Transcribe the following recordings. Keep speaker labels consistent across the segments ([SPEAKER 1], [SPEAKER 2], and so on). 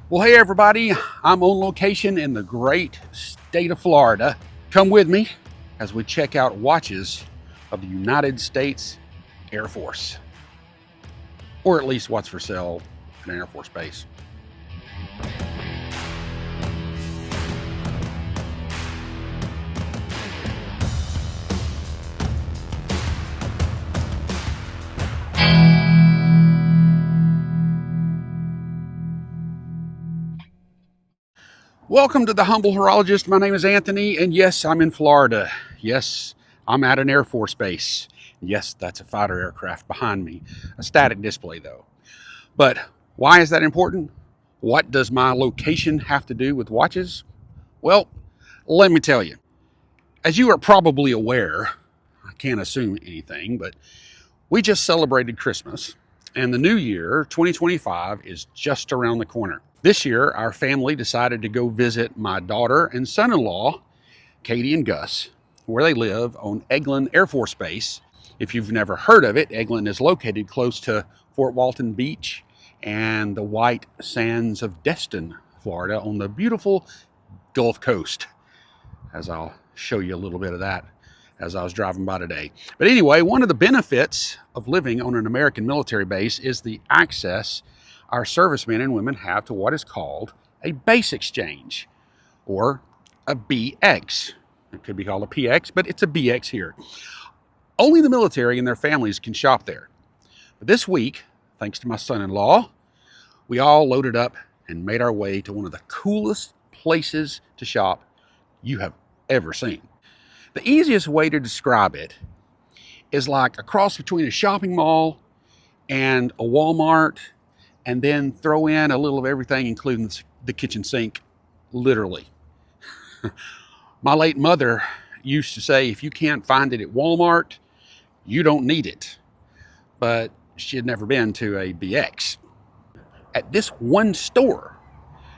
[SPEAKER 1] Well, hey everybody, I'm on location in the great state of Florida. Come with me as we check out watches of the United States Air Force, or at least what's for sale at an Air Force base. Welcome to the Humble Horologist. My name is Anthony, and yes, I'm in Florida. Yes, I'm at an Air Force base. Yes, that's a fighter aircraft behind me. A static display, though. But why is that important? What does my location have to do with watches? Well, let me tell you. As you are probably aware, I can't assume anything, but we just celebrated Christmas, and the new year, 2025, is just around the corner. This year, our family decided to go visit my daughter and son-in-law, Katie and Gus, where they live on Eglin Air Force Base. If you've never heard of it, Eglin is located close to Fort Walton Beach and the white sands of Destin, Florida, on the beautiful Gulf Coast, as I'll show you a little bit of that as I was driving by today. But anyway, one of the benefits of living on an American military base is the access our servicemen and women have to what is called a base exchange, or a BX. It could be called a PX, but it's a BX here. Only the military and their families can shop there. But this week, thanks to my son-in-law, we all loaded up and made our way to one of the coolest places to shop you have ever seen. The easiest way to describe it is like a cross between a shopping mall and a Walmart, and then throw in a little of everything, including the kitchen sink, literally. My late mother used to say, if you can't find it at Walmart, you don't need it. But she had never been to a BX. At this one store,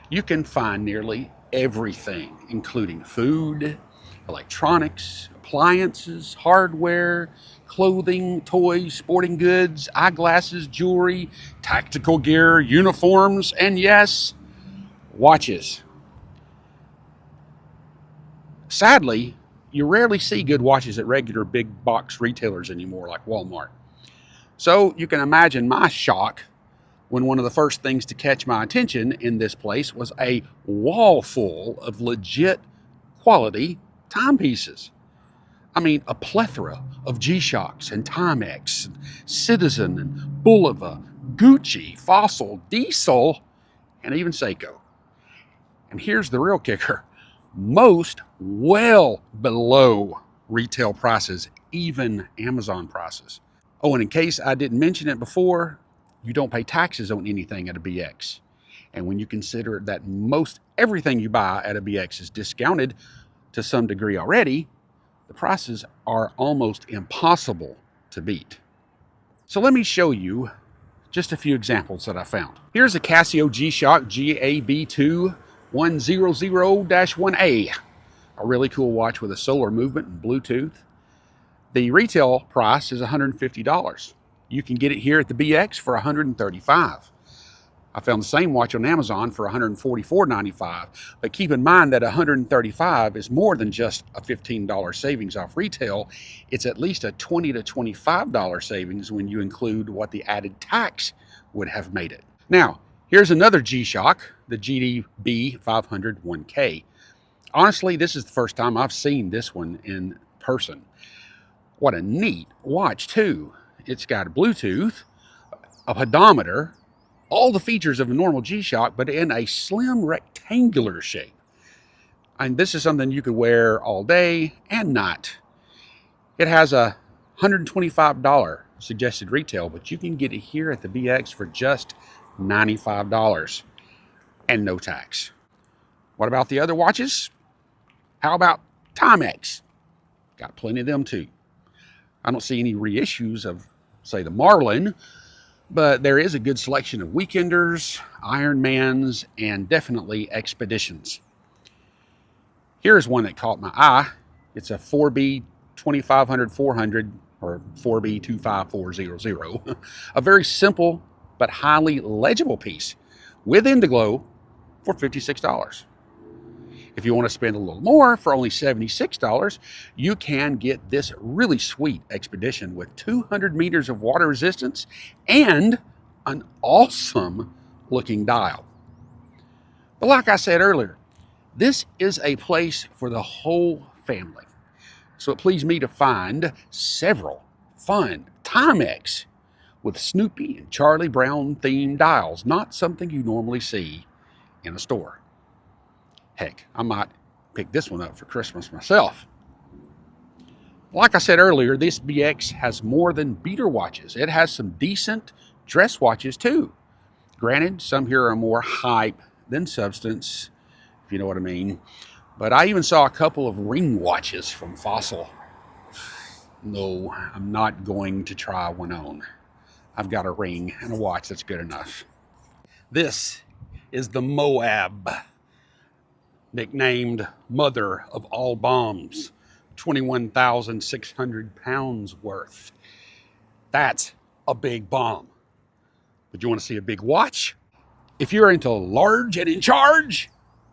[SPEAKER 1] you can find nearly everything, including food, electronics, appliances, hardware, clothing, toys, sporting goods, eyeglasses, jewelry, tactical gear, uniforms, and yes, watches. Sadly, you rarely see good watches at regular big box retailers anymore like Walmart. So you can imagine my shock when one of the first things to catch my attention in this place was a wall full of legit quality timepieces. I mean, a plethora of G-Shocks and Timex, and Citizen and Bulova, Gucci, Fossil, Diesel, and even Seiko. And here's the real kicker. Most well below retail prices, even Amazon prices. Oh, and in case I didn't mention it before, you don't pay taxes on anything at a BX. And when you consider that most everything you buy at a BX is discounted to some degree already, the prices are almost impossible to beat. So let me show you just a few examples that I found. Here's a Casio G-Shock GAB2 100-1A, a really cool watch with a solar movement and Bluetooth. The retail price is $150. You can get it here at the BX for $135. I found the same watch on Amazon for $144.95, but keep in mind that $135 is more than just a $15 savings off retail. It's at least a $20 to $25 savings when you include what the added tax would have made it. Now, here's another G-Shock, the GDB 500 1K. Honestly, this is the first time I've seen this one in person. What a neat watch, too. It's got a Bluetooth, a pedometer, all the features of a normal G-Shock, but in a slim rectangular shape. And this is something you could wear all day and night. It has a $125 suggested retail, but you can get it here at the BX for just $95 and no tax. What about the other watches? How about Timex? Got plenty of them too. I don't see any reissues of, say, the Marlin, but there is a good selection of Weekenders, Ironmans, and definitely Expeditions. Here's one that caught my eye. It's a 4B 2500-400, or 4B 25400. A very simple but highly legible piece with Indiglo for $56. If you want to spend a little more for only $76, you can get this really sweet expedition with 200 meters of water resistance and an awesome looking dial. But like I said earlier, this is a place for the whole family. So it pleased me to find several fun Timex with Snoopy and Charlie Brown themed dials, not something you normally see in a store. Heck, I might pick this one up for Christmas myself. Like I said earlier, this BX has more than beater watches. It has some decent dress watches too. Granted, some here are more hype than substance, if you know what I mean. But I even saw a couple of ring watches from Fossil. No, I'm not going to try one on. I've got a ring and a watch that's good enough. This is the Moab, nicknamed Mother of All Bombs, 21,600 pounds worth. That's a big bomb. But you want to see a big watch? If you're into large and in charge,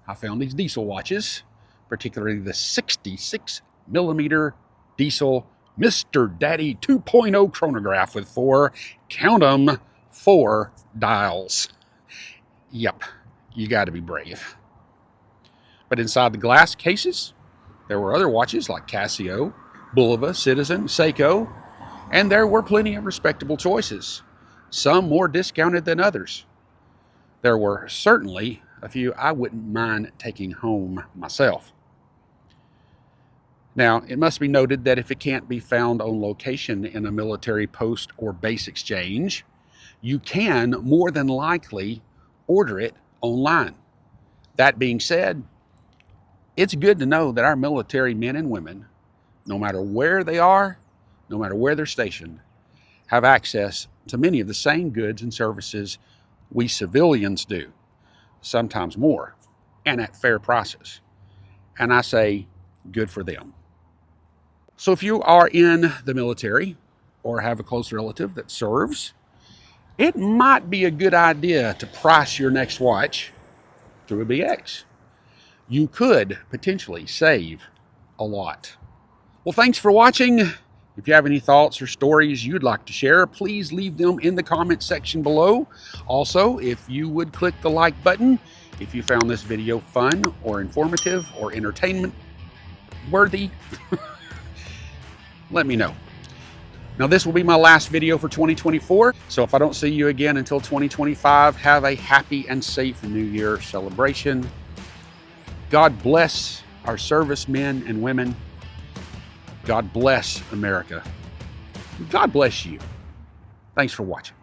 [SPEAKER 1] I found these diesel watches, particularly the 66 millimeter diesel Mr. Daddy 2.0 chronograph with count 'em, 4 dials. Yep, you got to be brave. But inside the glass cases, there were other watches like Casio, Bulova, Citizen, Seiko, and there were plenty of respectable choices, some more discounted than others. There were certainly a few I wouldn't mind taking home myself. Now, it must be noted that if it can't be found on location in a military post or base exchange, you can more than likely order it online. That being said, it's good to know that our military men and women, no matter where they are, no matter where they're stationed, have access to many of the same goods and services we civilians do, sometimes more, and at fair prices. And I say, good for them. So if you are in the military or have a close relative that serves, it might be a good idea to price your next watch through a BX. You could potentially save a lot. Well, thanks for watching. If you have any thoughts or stories you'd like to share, please leave them in the comment section below. Also, if you would click the like button, if you found this video fun or informative or entertainment worthy, let me know. Now, this will be my last video for 2024, so if I don't see you again until 2025, have a happy and safe New Year celebration. God bless our servicemen and women. God bless America. God bless you. Thanks for watching.